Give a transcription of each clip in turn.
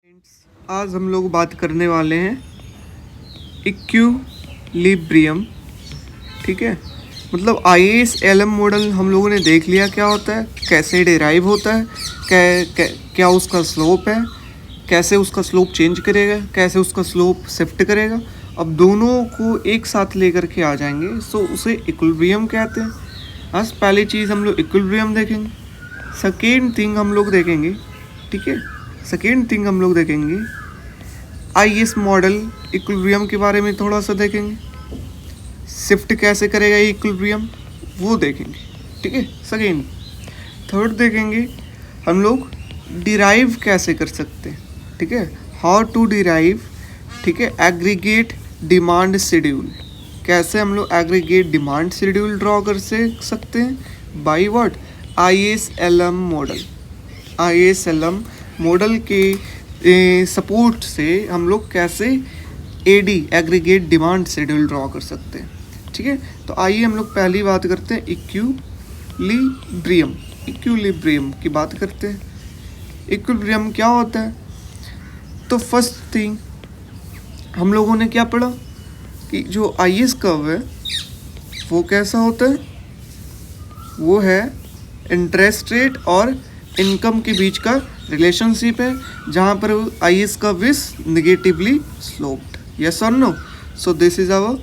Friends, आज हम लोग बात करने वाले हैं इक्विलिब्रियम। ठीक है, मतलब IAS-LM मॉडल हम लोगों ने देख लिया क्या होता है, कैसे डिराइव होता है, क्या उसका स्लोप है, कैसे उसका स्लोप चेंज करेगा, कैसे उसका स्लोप शिफ्ट करेगा। अब दोनों को एक साथ लेकर के आ जाएंगे, सो उसे इक्विलिब्रियम कहते हैं। आज पहली चीज़ हम लोग इक्विलिब्रियम देखेंगे। सेकेंड थिंग हम लोग देखेंगे, ठीक है, सेकेंड थिंग हम लोग देखेंगे IAS मॉडल इक्विलिब्रियम के बारे में थोड़ा सा देखेंगे। शिफ्ट कैसे करेगा ये इक्विलिब्रियम वो देखेंगे। ठीक है, सेकेंड। थर्ड देखेंगे हम लोग डिराइव कैसे कर सकते हैं। ठीक है, हाउ टू डिराइव। ठीक है, एग्रीगेट डिमांड शेड्यूल, कैसे हम लोग एग्रीगेट डिमांड शेड्यूल ड्रॉ कर सकते हैं by what, IAS-LM model. IAS-LM model के सपोर्ट से हम लोग कैसे AD aggregate demand schedule draw कर सकते हैं। ठीक है, तो आइए हम लोग पहली बात करते हैं इक्विलिब्रियम। इक्विलिब्रियम की बात करते हैं। इक्विलिब्रियम क्या होता है, तो फर्स्ट थिंग हम लोगों ने क्या पढ़ा कि जो IAS कर्व है वो कैसा होता है, वो है इंटरेस्ट रेट और इनकम के बीच का रिलेशनशिप है, जहाँ पर IAS curve is negatively sloped. Yes और no, so this is our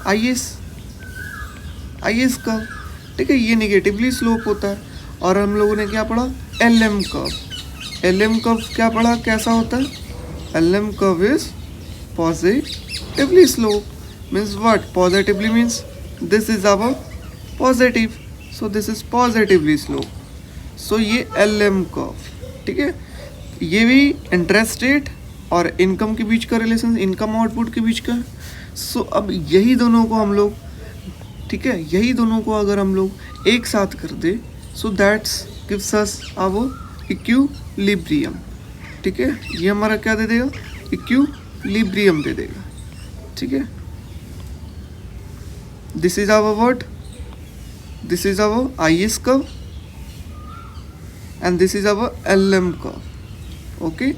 IAS curve. ठीक है, ये नेगेटिवली स्लोप होता है। और हम लोगों ने क्या पढ़ा, LM कर्व। LM कर्व क्या पढ़ा, कैसा होता है, LM curve is positively slope. Means what, positively means this is our positive, so this is positively slope. सो ये LM कर्व। ठीक है, ये भी इंटरेस्ट रेट और इनकम के बीच का रिलेशन, इनकम आउटपुट के बीच का। सो अब यही दोनों को हम लोग, ठीक है, यही दोनों को अगर हम लोग एक साथ कर दे, so that's gives us our equilibrium. ठीक है, ये हमारा क्या दे देगा, इक्विलिब्रियम दे देगा। ठीक है, this is our what, this is our IAS curve and this is our LM curve. Okay,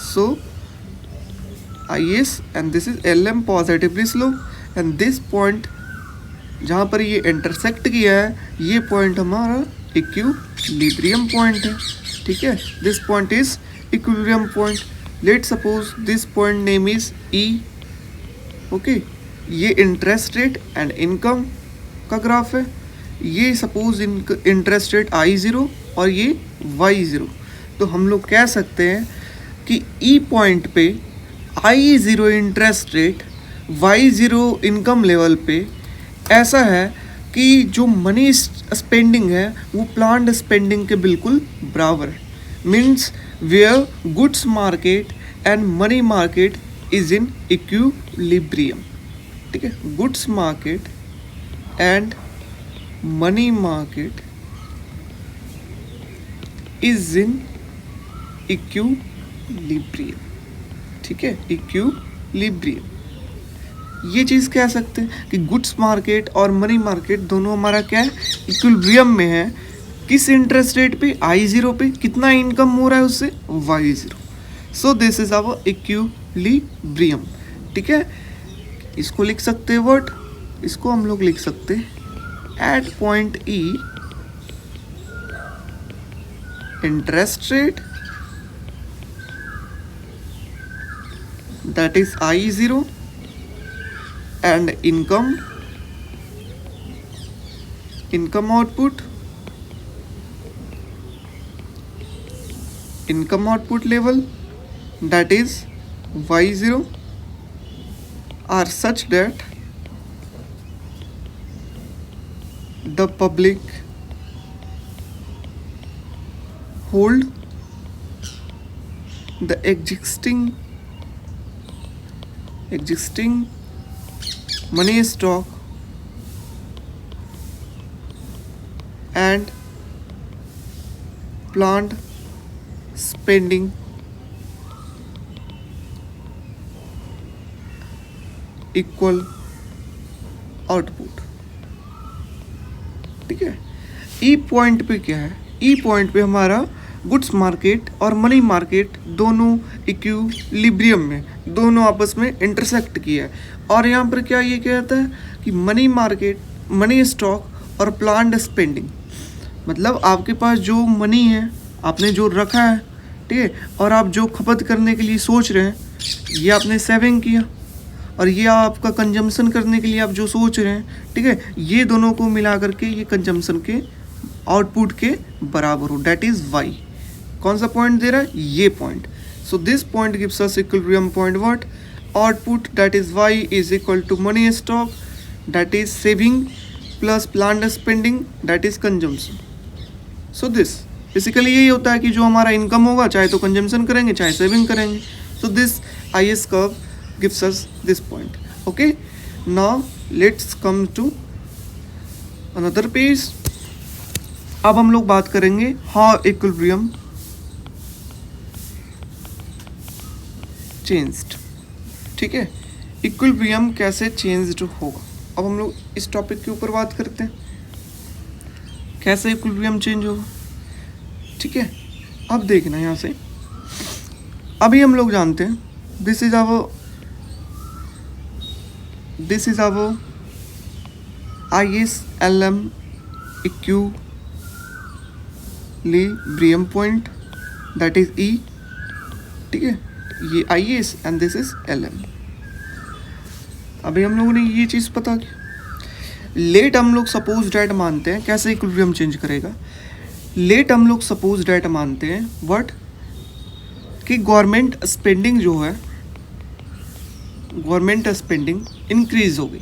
so IAS and this is LM positively slope and this point जहाँ पर ये इंटरसेक्ट किया है, ये पॉइंट हमारा इक्विलिब्रियम पॉइंट है। ठीक है, this point is equilibrium point. Let suppose this point name is E। Okay, ये इंटरेस्ट रेट एंड इनकम का ग्राफ है। ये सपोज इंटरेस्ट रेट I0 और ये Y0। तो हम लोग कह सकते हैं कि E पॉइंट पे I0 interest rate, Y0 income level पे ऐसा है कि जो मनी स्पेंडिंग है वो प्लान्ड स्पेंडिंग के बिल्कुल बराबर है। Means where goods market and money market is in equilibrium. ठीक है, goods market and money market is in equilibrium. ठीक है, इक्विलिब्रियम। ये चीज़ कह सकते हैं कि गुड्स मार्केट और मनी मार्केट दोनों हमारा क्या है, इक्विलिब्रियम में है। किस इंटरेस्ट रेट पे, I0 पे। कितना इनकम हो रहा है उससे, Y0। So this is our equilibrium. ठीक है, इसको लिख सकते हैं व्हाट, इसको हम लोग लिख सकते हैं at point E interest rate, that is I0, and income output, level, that is Y0, are such that the public hold the existing money stock and planned spending equal output। ठीक है, E point पे क्या है, E point पे हमारा goods market और money market दोनों equilibrium में, दोनों आपस में इंटरसेक्ट किया है। और यहाँ पर क्या ये कहता है कि मनी मार्केट, मनी स्टॉक और प्लान्ड स्पेंडिंग, मतलब आपके पास जो मनी है, आपने जो रखा है, ठीक है, और आप जो खपत करने के लिए सोच रहे हैं, ये आपने सेविंग किया, और ये आपका कंजम्पशन करने के लिए आप जो सोच रहे हैं, ठीक है, ये दोनों को मिला करके ये कंजम्पशन के आउटपुट के बराबर हो, डेट इज़ वाई। कौन सा पॉइंट दे रहा है? ये point. So this point gives us equilibrium point what? Output that is Y is equal to money stock that is saving plus planned spending that is consumption. So this basically यही होता है कि जो हमारा income होगा, चाहे तो consumption करेंगे चाहे सेविंग करेंगे। So this IS curve gives us this point. Okay, now let's come to another page. अब हम लोग बात करेंगे हाउ इक्विलिब्रियम चेंज्ड। ठीक है, इक्विलिब्रियम कैसे चेंज्ड होगा। अब हम लोग इस टॉपिक के ऊपर बात करते हैं, कैसे इक्विलिब्रियम चेंज होगा। ठीक है, अब देखना यहाँ से, अभी हम लोग जानते हैं this is our ISLM equilibrium point that is E। ठीक है, ये IS and this is LM। अभी हम लोगों ने ये चीज़ पता की। लेट हम लोग सपोज डैट मानते हैं, कैसे इक्विलिब्रियम चेंज करेगा। लेट हम लोग सपोज डैट मानते हैं व्हाट, कि गवर्नमेंट स्पेंडिंग जो है, गवर्नमेंट स्पेंडिंग इंक्रीज हो गई।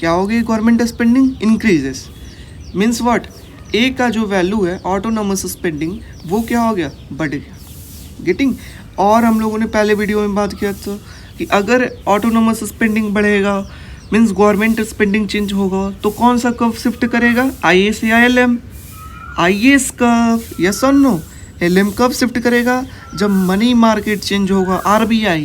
क्या हो गई? Government spending increases means what, ए का जो वैल्यू है ऑटोनोमस स्पेंडिंग वो क्या हो गया? बढ़ गया। गेटिंग। और हम लोगों ने पहले वीडियो में बात किया था कि अगर ऑटोनोमस स्पेंडिंग बढ़ेगा मीन्स गवर्नमेंट स्पेंडिंग चेंज होगा, तो कौन सा कर्व शिफ्ट करेगा? IS या LM? IS कर्व, यस और नो? LM कब शिफ्ट करेगा? जब मनी मार्केट चेंज होगा, RBI,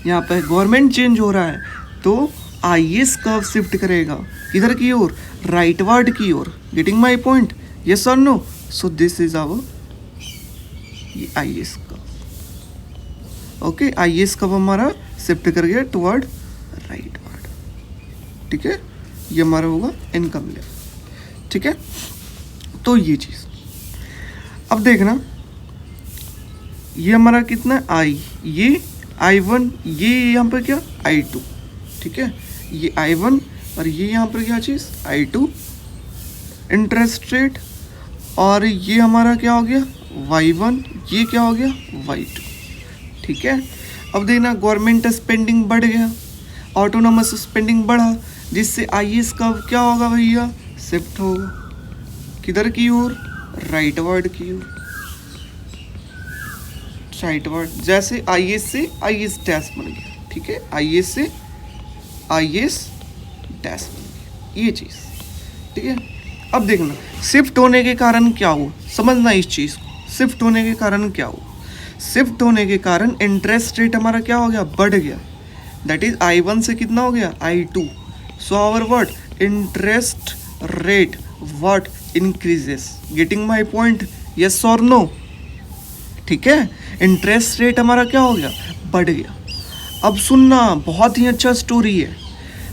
यहाँ पे गवर्नमेंट चेंज हो रहा है, तो IS कर्व शिफ्ट करेगा किधर की ओर? राइटवर्ड की ओर। Getting my point? यस और no? So this is our IS curve. Okay, IS curve हमारा शिफ्ट कर गया टुवर्ड राइटवर्ड। ठीक है, ये हमारा होगा इनकम लेवल। ठीक है, तो ये चीज़ अब देखना, ये हमारा कितना है? I, ये I1, ये यहाँ पर क्या? I2। ठीक है, ये I1 और ये यहाँ पर क्या चीज़? I2 इंटरेस्ट रेट, और ये हमारा क्या हो गया? Y1, ये क्या हो गया? Y2। ठीक है, अब देखना गवर्नमेंट स्पेंडिंग बढ़ गया, ऑटोनोमस स्पेंडिंग बढ़ा, जिससे IS का क्या होगा भैया? शिफ्ट होगा किधर की ओर? राइटवर्ड की ओर। राइटवर्ड, जैसे IS से IS डैश बन गया। ठीक है, IS से IS डैश बन गया, ये चीज़। ठीक है, अब देखना शिफ्ट होने के कारण क्या हुआ, समझना इस चीज़ को। शिफ्ट होने के कारण क्या हुआ? शिफ्ट होने के कारण इंटरेस्ट रेट हमारा क्या हो गया? बढ़ गया। दैट इज I1 से कितना हो गया? I2। So our what, interest rate what increases. Getting my point? Yes और नो? ठीक है, इंटरेस्ट रेट हमारा क्या हो गया? बढ़ गया। अब सुनना, बहुत ही अच्छा स्टोरी है।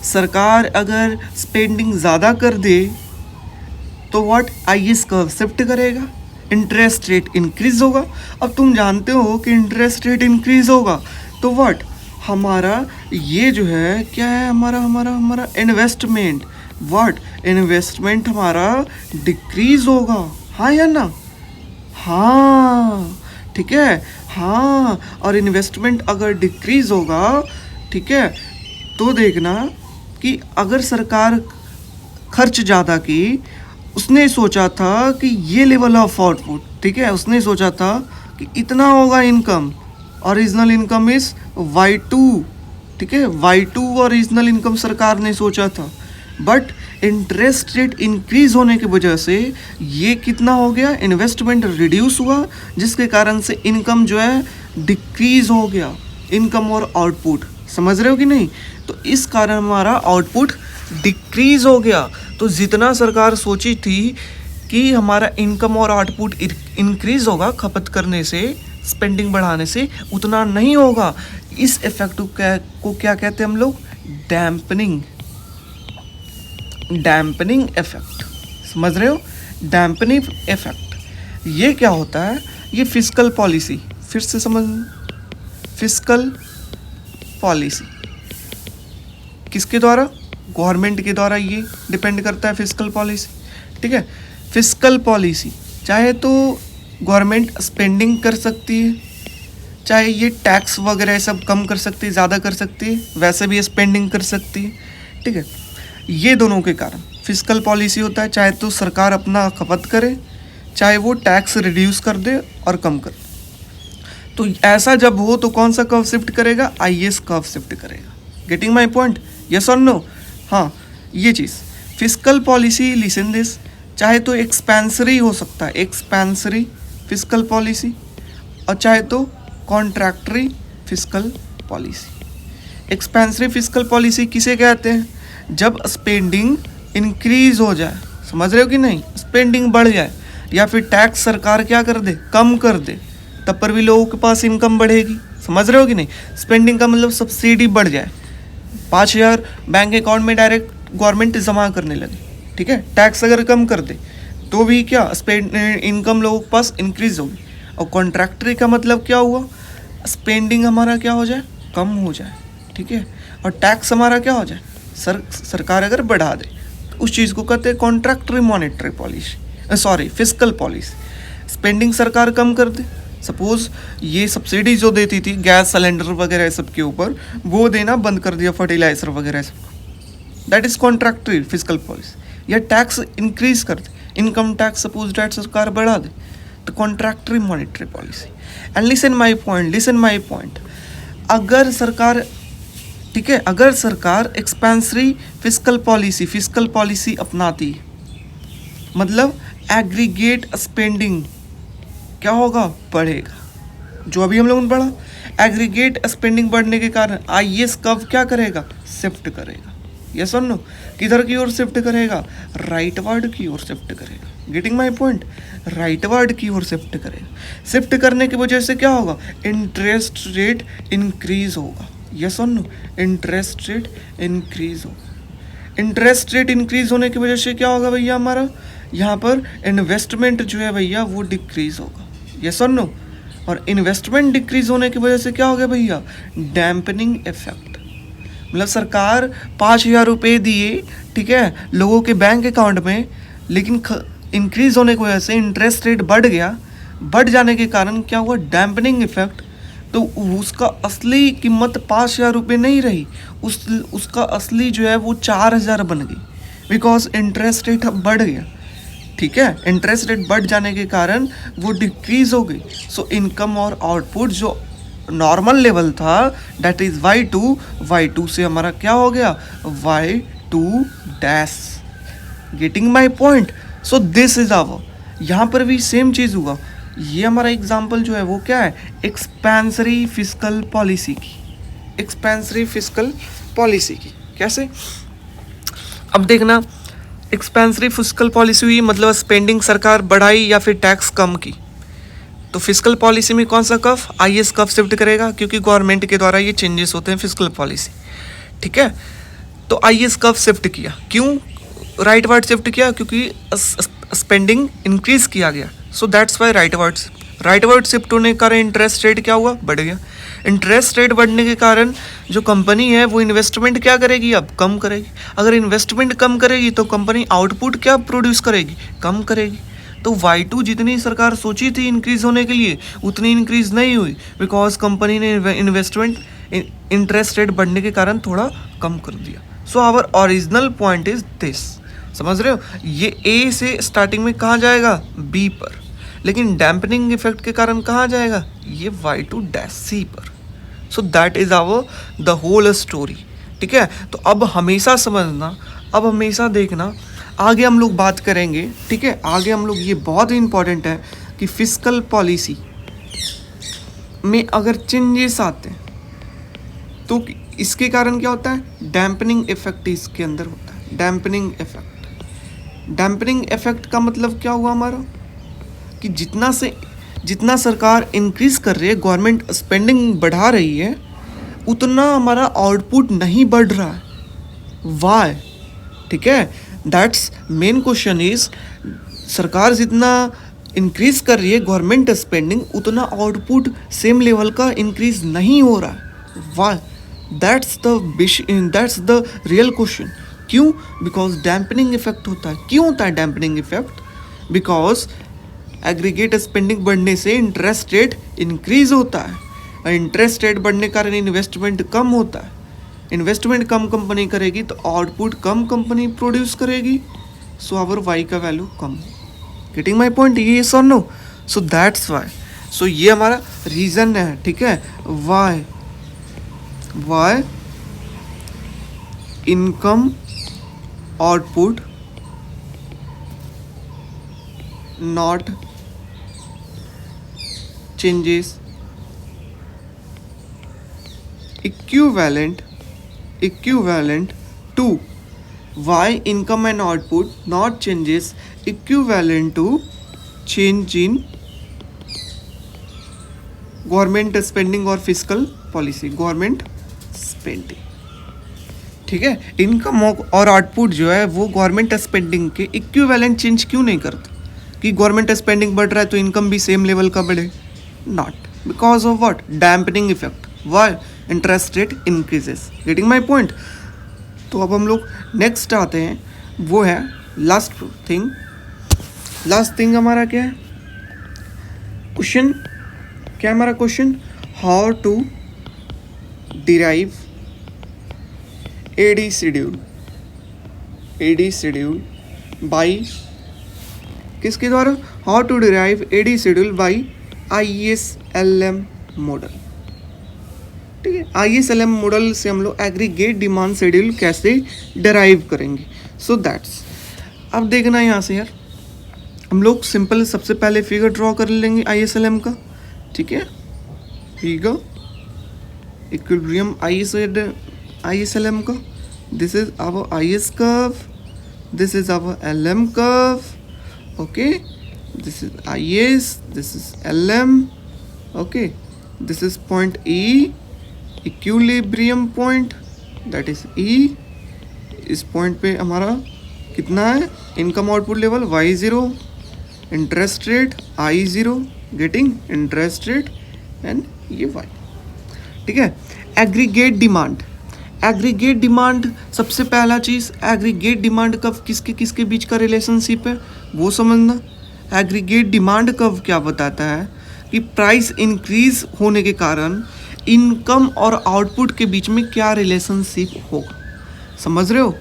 सरकार अगर स्पेंडिंग ज़्यादा कर दे तो व्हाट, IS कर्व शिफ्ट करेगा, इंटरेस्ट रेट इंक्रीज होगा। अब तुम जानते हो कि इंटरेस्ट रेट इंक्रीज होगा तो व्हाट, हमारा ये जो है क्या है? हमारा इन्वेस्टमेंट, व्हाट, इन्वेस्टमेंट हमारा डिक्रीज होगा। हाँ या ना? हाँ, ठीक है, हाँ। और इन्वेस्टमेंट अगर डिक्रीज होगा, ठीक है, तो देखना कि अगर सरकार खर्च ज़्यादा की, उसने सोचा था कि ये लेवल ऑफ आउटपुट, ठीक है, उसने सोचा था कि इतना होगा income, original income is Y2। ठीक है, Y2 ओरिजिनल इनकम सरकार ने सोचा था, बट इंटरेस्ट रेट इंक्रीज होने की वजह से ये कितना हो गया? इन्वेस्टमेंट रिड्यूस हुआ, जिसके कारण से इनकम जो है डिक्रीज हो गया। इनकम और आउटपुट, समझ रहे हो कि नहीं? तो इस कारण हमारा आउटपुट डिक्रीज हो गया। तो जितना सरकार सोची थी कि हमारा इनकम और आउटपुट इंक्रीज होगा खपत करने से, स्पेंडिंग बढ़ाने से, उतना नहीं होगा। इस इफेक्ट को क्या कहते हैं हम लोग? Dampening effect. समझ रहे हो? डैम्पनिंग इफेक्ट ये क्या होता है? ये फिस्कल पॉलिसी, फिर से समझ, फिस्कल पॉलिसी किसके द्वारा? गवर्नमेंट के द्वारा ये डिपेंड करता है फिस्कल पॉलिसी। ठीक है, फिस्कल पॉलिसी चाहे तो गवर्नमेंट स्पेंडिंग कर सकती है, चाहे ये टैक्स वगैरह सब कम कर सकती है, ज़्यादा कर सकती है, वैसे भी स्पेंडिंग कर सकती है। ठीक है, ये दोनों के कारण फिस्कल पॉलिसी होता है। चाहे तो सरकार अपना खपत करे, चाहे वो टैक्स रिड्यूस कर दे और कम कर दे। तो ऐसा जब हो तो कौन सा कर्व शिफ्ट करेगा? आईएस कर्व शिफ्ट करेगा। Getting my point? यस और नो? हाँ, ये चीज़ फिस्कल पॉलिसी, लिसन दिस, चाहे तो एक्सपेंसरी हो सकता है, एक्सपेंसरी फिस्कल पॉलिसी, और चाहे तो contradictory fiscal policy. एक्सपेंसरी fiscal policy किसे कहते हैं? जब स्पेंडिंग इंक्रीज हो जाए, समझ रहे हो कि नहीं? स्पेंडिंग बढ़ जाए या फिर टैक्स सरकार क्या कर दे? कम कर दे, तब पर भी लोगों के पास इनकम बढ़ेगी। समझ रहे हो कि नहीं? स्पेंडिंग का मतलब सब्सिडी बढ़ जाए, 5,000 बैंक अकाउंट में डायरेक्ट गवर्नमेंट जमा करने लगे। ठीक है, टैक्स अगर कम कर दे तो भी क्या इनकम लोगों के पास इंक्रीज होगी। और कॉन्ट्रैक्टरी का मतलब क्या हुआ? स्पेंडिंग हमारा क्या हो जाए? कम हो जाए। ठीक है, और टैक्स हमारा क्या हो जाए? सरकार अगर बढ़ा दे, उस चीज़ को कहते हैं contractionary monetary policy, sorry fiscal policy. Spending सरकार कम कर दे, सपोज ये सब्सिडी जो देती थी गैस सिलेंडर वगैरह सब के ऊपर, वो देना बंद कर दिया, फर्टिलाइजर वगैरह सब, that is contractionary fiscal policy. या टैक्स इंक्रीज कर दे, इनकम टैक्स सपोज डेट सरकार बढ़ा दे, तो contractionary monetary policy. And listen my point, अगर सरकार, ठीक है, अगर सरकार एक्सपेंसरी फिस्कल पॉलिसी अपनाती, मतलब एग्रीगेट स्पेंडिंग क्या होगा? बढ़ेगा। जो अभी हम लोगों ने पढ़ा, एग्रीगेट स्पेंडिंग बढ़ने के कारण आईएस कर्व क्या करेगा? शिफ्ट करेगा। यस और नो? किधर की ओर शिफ्ट करेगा? राइटवर्ड की ओर शिफ्ट करेगा। Getting my point? राइटवर्ड की ओर शिफ्ट करेगा। शिफ्ट करने की वजह से क्या होगा? इंटरेस्ट रेट इंक्रीज होगा। यस और नो? इंटरेस्ट रेट इंक्रीज होगा। इंटरेस्ट रेट इंक्रीज होने की वजह से क्या होगा भैया? हमारा यहाँ पर इन्वेस्टमेंट जो है भैया वो डिक्रीज होगा। यस और नो? और इन्वेस्टमेंट डिक्रीज होने की वजह से क्या हो गया भैया? Dampening effect. मतलब सरकार 5,000 रुपये दिए, ठीक है, लोगों के बैंक अकाउंट में, लेकिन इंक्रीज होने की वजह से इंटरेस्ट रेट बढ़ गया। बढ़ जाने के कारण क्या हुआ? Dampening effect. तो उसका असली कीमत 5,000 रुपये नहीं रही, उसका असली जो है वो 4,000 बन गई, बिकॉज इंटरेस्ट रेट अब बढ़ गया। ठीक है, इंटरेस्ट रेट बढ़ जाने के कारण वो डिक्रीज हो गई। सो इनकम और आउटपुट जो नॉर्मल लेवल था, दैट इज y2 से हमारा क्या हो गया? y2 dash. Getting my point? So this is our, यहाँ पर भी सेम चीज़ हुआ। ये हमारा एग्जाम्पल जो है वो क्या है? एक्सपेंसरी फिस्कल पॉलिसी की। एक्सपेंसरी फिस्कल पॉलिसी की कैसे? अब देखना, एक्सपेंसरी फिस्कल पॉलिसी हुई मतलब स्पेंडिंग सरकार बढ़ाई या फिर टैक्स कम की, तो फिस्कल पॉलिसी में कौन सा कर्व? आईएस कर्व शिफ्ट करेगा, क्योंकि गवर्नमेंट के द्वारा ये चेंजेस होते हैं फिस्कल पॉलिसी। ठीक है, तो आईएस कर्व शिफ्ट किया। क्यों राइटवर्ड शिफ्ट किया? क्योंकि स्पेंडिंग इंक्रीज किया गया, सो दैट्स वाई राइटवर्ड शिफ्ट होने के कारण इंटरेस्ट रेट क्या हुआ? बढ़ गया। इंटरेस्ट रेट बढ़ने के कारण जो कंपनी है वो इन्वेस्टमेंट क्या करेगी? अब कम करेगी। अगर इन्वेस्टमेंट कम करेगी तो कंपनी आउटपुट क्या प्रोड्यूस करेगी? कम करेगी। तो y2 जितनी सरकार सोची थी इंक्रीज होने के लिए, उतनी इंक्रीज नहीं हुई, बिकॉज कंपनी ने इन्वेस्टमेंट इंटरेस्ट रेट बढ़ने के कारण थोड़ा कम कर दिया। So our original point is this. समझ रहे हो? ये ए से स्टार्टिंग में कहाँ जाएगा? बी पर, लेकिन डैम्पनिंग इफेक्ट के कारण कहाँ जाएगा? ये y2 डैश सी पर। So that is our the whole story. ठीक है, तो अब हमेशा समझना, अब हमेशा देखना, आगे हम लोग बात करेंगे। ठीक है, आगे हम लोग, ये बहुत ही इंपॉर्टेंट है कि फिस्कल पॉलिसी में अगर चेंजेस आते हैं तो इसके कारण क्या होता है? डैम्पनिंग इफेक्ट इसके अंदर होता है, डैम्पनिंग इफेक्ट। डैम्पनिंग इफेक्ट का मतलब क्या हुआ हमारा कि जितना सरकार इंक्रीज कर रही है, गवर्नमेंट स्पेंडिंग बढ़ा रही है, उतना हमारा आउटपुट नहीं बढ़ रहा है। वाई? ठीक है, दैट्स मेन क्वेश्चन इज, सरकार जितना इंक्रीज कर रही है गवर्नमेंट स्पेंडिंग, उतना आउटपुट सेम लेवल का इंक्रीज नहीं हो रहा है। Why? That's the real question. क्यों? बिकॉज डैम्पनिंग इफेक्ट होता है। क्यों होता है dampening effect? Because aggregate spending बढ़ने से इंटरेस्ट रेट इंक्रीज होता है, और इंटरेस्ट रेट बढ़ने के कारण इन्वेस्टमेंट कम होता है। इन्वेस्टमेंट कम कंपनी करेगी तो आउटपुट कम कंपनी प्रोड्यूस करेगी, सो आवर वाई का वैल्यू कम हो। Getting my point? ये so no? So that's why. So ये हमारा रीजन है, ठीक है, Y income output not changes equivalent to why income and output not changes equivalent to change in government spending और fiscal policy, government spending। ठीक है, income और output जो है वो गवर्नमेंट स्पेंडिंग के इक्विवेलेंट चेंज क्यों नहीं करता कि गवर्नमेंट स्पेंडिंग बढ़ रहा है तो इनकम भी सेम लेवल का बढ़े? Not, because of what? Dampening effect. Why? Interest rate increases. Getting my point? तो अब हम लोग नेक्स्ट आते हैं, वो है लास्ट थिंग हमारा क्या है क्वेश्चन? क्या है हमारा question? How to derive AD schedule by किसके द्वारा? How to derive AD schedule by ISLM model. ठीक है, ISLM मॉडल से हम लोग एग्रीगेट डिमांड शेड्यूल कैसे डिराइव करेंगे। सो दैट्स, अब देखना यहाँ से यार, हम लोग सिंपल सबसे पहले फिगर ड्रॉ कर लेंगे ISLM का। ठीक है, फिगर इक्विलिब्रियम ISLM का। This is our IS curve, this is our LM curve. Okay, this is IS, this is LM. Okay, this is point E, equilibrium point, that is E। इस point पे हमारा कितना है? Income output level Y0, interest rate I0, getting interest rate and ये Y। ठीक है, aggregate demand सबसे पहला चीज़, एग्रीगेट डिमांड कब किसके बीच का रिलेशनशिप है वो समझना। एग्रीगेट डिमांड कब क्या बताता है कि प्राइस इंक्रीज होने के कारण इनकम और आउटपुट के बीच में क्या रिलेशनशिप होगा। समझ रहे हो?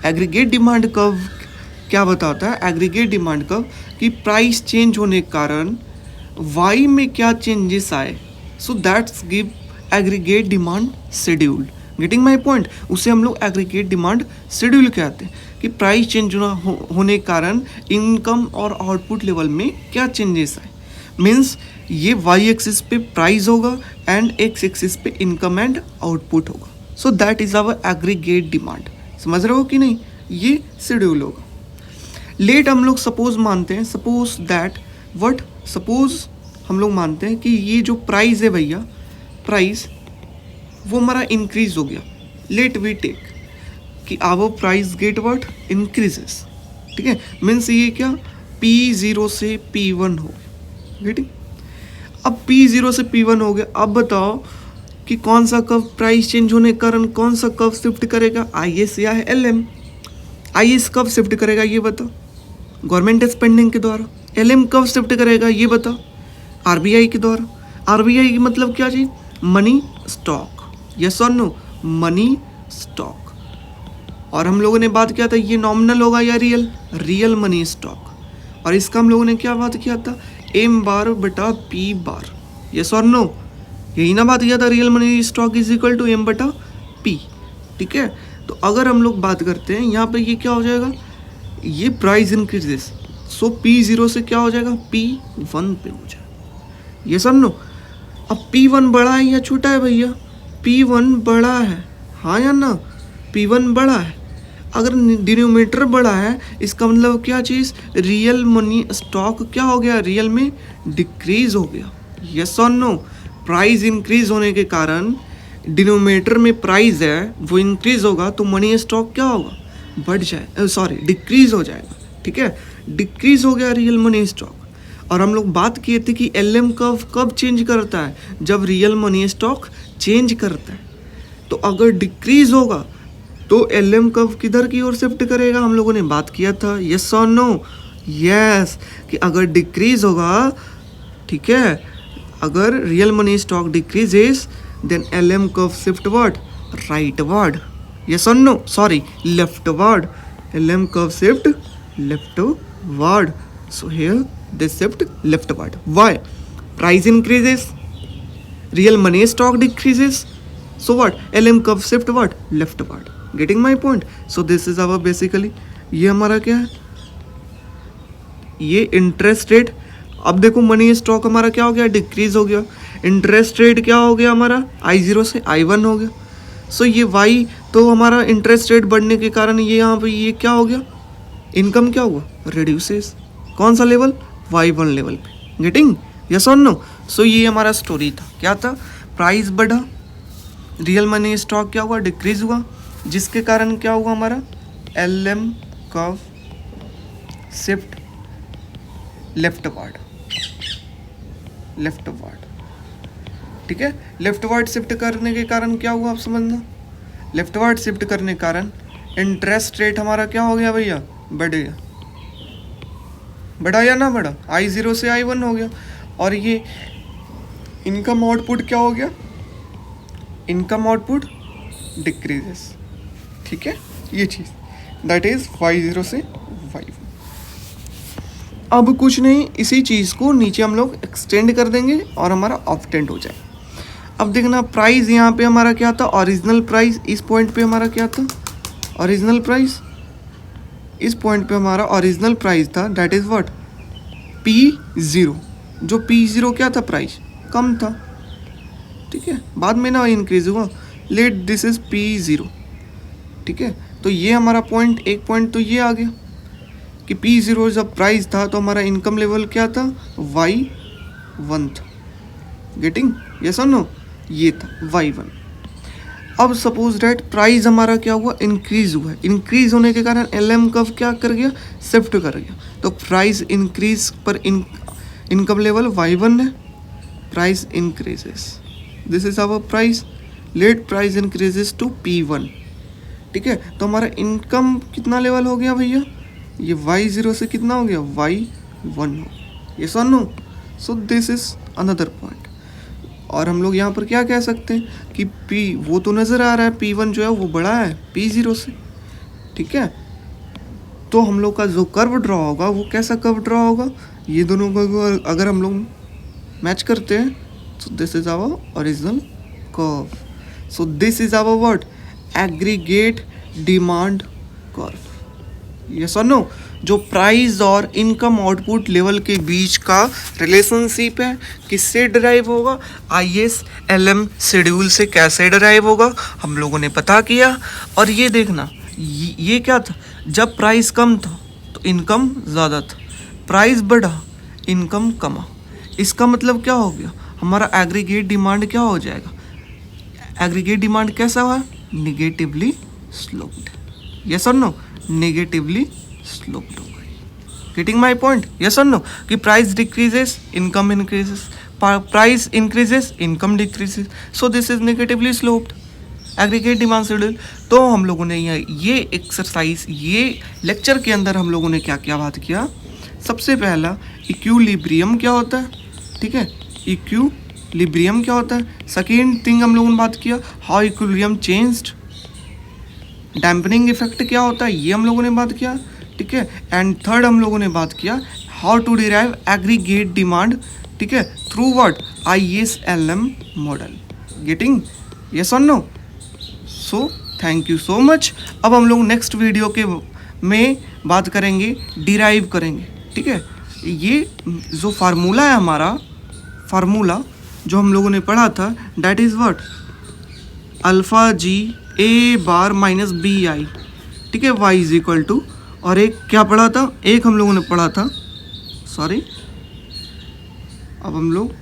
एग्रीगेट डिमांड कब क्या बताता है? एग्रीगेट डिमांड कब कि प्राइस चेंज होने के कारण वाई में क्या चेंजेस आए, so that's give aggregate demand schedule. Getting my point? उसे हम लोग एग्रीगेट डिमांड शेड्यूल कहते हैं कि प्राइस चेंज होने के कारण इनकम और आउटपुट लेवल में क्या चेंजेस आए। मीन्स ये वाई एक्सिस पे प्राइस होगा एंड एक्स एक्सिस पे इनकम एंड आउटपुट होगा। So that is our aggregate demand. समझ रहे हो कि नहीं? ये शेड्यूल होगा। लेट हम लोग सपोज मानते हैं, सपोज हम लोग मानते हैं कि ये जो प्राइस है भैया, प्राइस वो हमारा इंक्रीज हो गया। लेट वी टेक कि our price get what? Increases. ठीक है, मीन्स ये क्या? P0 से P1 हो गया। गेटिंग? अब P0 से P1 हो गया। अब बताओ कि कौन सा कर्व प्राइस चेंज होने के कारण कौन सा कर्व शिफ्ट करेगा, IS या LM? IS कब शिफ्ट करेगा ये बताओ? गवर्नमेंट स्पेंडिंग के द्वारा। LM कब शिफ्ट करेगा ये बताओ? RBI के द्वारा। RBI की मतलब क्या चीज़? Money stock. यस और नो? Money stock. और हम लोगों ने बात किया था ये नॉमिनल होगा या रियल मनी स्टॉक। और इसका हम लोगों ने क्या बात किया था? M बार बटा P बार। यस और नो? यही ना बात किया था, real money stock is equal to M बटा P। ठीक है, तो अगर हम लोग बात करते हैं यहाँ पे, ये क्या हो जाएगा? ये प्राइस इंक्रीजेस, सो P0 से क्या हो जाएगा? P1 पे हो जाएगा। यस और नो? अब P1 बड़ा है या छोटा है भैया? P1 बड़ा है, हाँ या ना? P1 बड़ा है। अगर डिनोमिनेटर बड़ा है इसका मतलब क्या चीज़, रियल मनी स्टॉक क्या हो गया, रियल में डिक्रीज हो गया। यस और नो, प्राइस इंक्रीज होने के कारण डिनोमिनेटर में प्राइस है वो इंक्रीज होगा तो मनी स्टॉक क्या होगा, बढ़ जाए, सॉरी डिक्रीज हो जाएगा। ठीक है, डिक्रीज हो गया रियल मनी स्टॉक। और हम लोग बात किए थे कि एलएम कर्व कब चेंज करता है, जब रियल मनी स्टॉक चेंज करता है। तो अगर डिक्रीज होगा तो एलएम कर्व किधर की ओर शिफ्ट करेगा, हम लोगों ने बात किया था। यस और नो, यस, कि अगर डिक्रीज होगा, ठीक है, अगर real money stock decreases then LM curve shift ward rightward. Yes और no, sorry leftward, LM curve shift leftward. So here they shift leftward. Why? Price increases, real money stock decreases. So what? LM curve shift what? Leftward. Getting my point? So this is our basically, ये हमारा क्या है, ये interest rate. अब देखो money stock हमारा क्या हो गया, डिक्रीज हो गया। इंटरेस्ट रेट क्या हो गया हमारा, I0 से I1 हो गया। सो ये Y तो हमारा इंटरेस्ट रेट बढ़ने के कारण ये यहाँ पे ये क्या हो गया, इनकम क्या हुआ, रिड्यूसेस। कौन सा लेवल, Y1 लेवल पे। गेटिंग, यस और नो। सो ये हमारा स्टोरी था, क्या था, प्राइस बढ़ा, रियल मनी स्टॉक क्या हुआ, डिक्रीज हुआ, जिसके कारण क्या हुआ हमारा, LM curve shift leftward, leftward. ठीक है, लेफ्टवर्ड शिफ्ट करने के कारण क्या हुआ आप समझना, लेफ्टवर्ड शिफ्ट करने के कारण इंटरेस्ट रेट हमारा क्या हो गया भैया, बढ़ गया, बढ़ा या ना बढ़ा, I0 से I1 हो गया। और ये इनकम आउटपुट क्या हो गया, इनकम आउटपुट डिक्रीजेस। ठीक है, ये चीज़ दैट इज Y0 से Y1। अब कुछ नहीं, इसी चीज़ को नीचे हम लोग एक्सटेंड कर देंगे और हमारा ऑप्टेंट हो जाए। अब देखना प्राइस यहाँ पे हमारा क्या था, ओरिजिनल प्राइस, इस पॉइंट पे हमारा क्या था, ओरिजिनल प्राइस, इस पॉइंट पे हमारा ओरिजिनल प्राइस था, दैट इज़ व्हाट, P0। जो P0 क्या था, प्राइस कम था। ठीक है, बाद में ना इंक्रीज हुआ, लेट दिस इज P0। ठीक है, तो ये हमारा पॉइंट, एक पॉइंट तो ये आ गया कि P0 जब प्राइस था तो हमारा इनकम लेवल क्या था, Y1 था। गेटिंग, यस और नो, ये था Y1। अब सपोज डेट प्राइस हमारा क्या हुआ, इंक्रीज हुआ है, इंक्रीज होने के कारण LM कर्व क्या कर गया, शिफ्ट कर गया। तो प्राइस इंक्रीज पर इनकम लेवल Y1 है, price increases, this is our price, let price increases to P1। ठीक है, तो हमारा इनकम कितना लेवल हो गया भैया, ये Y0 से कितना हो गया, Y1 हो गया। यस और no, so this is another point. और हम लोग यहाँ पर क्या कह सकते हैं कि P वो तो नज़र आ रहा है, P1 जो है वो बड़ा है P0 से। ठीक है, तो हम लोग का जो कर्व ड्रॉ होगा वो कैसा कर्व ड्रॉ होगा, ये दोनों को अगर हम लोग मैच करते हैं तो this is our original curve. So this is our what, aggregate demand curve. Yes और नो, जो प्राइस और इनकम आउटपुट लेवल के बीच का रिलेशनशिप है किससे डिराइव होगा, ISLM शेड्यूल से कैसे डिराइव होगा हम लोगों ने पता किया। और ये देखना, ये क्या था, जब प्राइस कम था तो इनकम ज़्यादा था, प्राइस बढ़ा इनकम कमा। इसका मतलब क्या हो गया, हमारा एग्रीगेट डिमांड क्या हो जाएगा, एग्रीगेट डिमांड कैसा हुआ, निगेटिवली स्लोप्ड। यस और नो, नेगेटिवली स्लोप्ड हो गई। गेटिंग माई पॉइंट, यस और नो, कि price decreases income increases, price increases income decreases, so this is negatively sloped aggregate demand schedule. तो हम लोगों ने ये एक्सरसाइज, ये लेक्चर के अंदर हम लोगों ने क्या क्या बात किया, सबसे पहला इक्विलिब्रियम क्या होता है। ठीक है, इक्विलिब्रियम क्या होता है। सेकेंड थिंग हम लोगों ने बात किया, how equilibrium changed, dampening effect क्या होता है, ये हम लोगों ने बात किया। ठीक है, एंड थर्ड हम लोगों ने बात किया how to derive aggregate demand, ठीक है, through what, ISLM model. Getting, yes और no. So thank you so much. अब हम लोग नेक्स्ट वीडियो के में बात करेंगे, डिराइव करेंगे। ठीक है, ये जो फार्मूला है हमारा, फार्मूला जो हम लोगों ने पढ़ा था, that is what, alpha G A bar minus BI। ठीक है, y इज इक्वल टू, और एक क्या पढ़ा था, एक हम लोगों ने पढ़ा था, सॉरी, अब हम लोग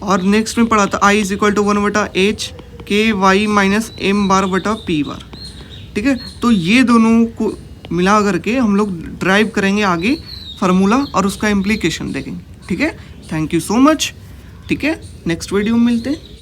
और नेक्स्ट में पढ़ा था i is equal to 1/h के वाई माइनस एम बार बटा पी बार। ठीक है, तो ये दोनों को मिला करके हम लोग ड्राइव करेंगे आगे फार्मूला और उसका इम्प्लीकेशन देखेंगे। ठीक है, थैंक यू सो मच। ठीक है, नेक्स्ट वीडियो में मिलते हैं।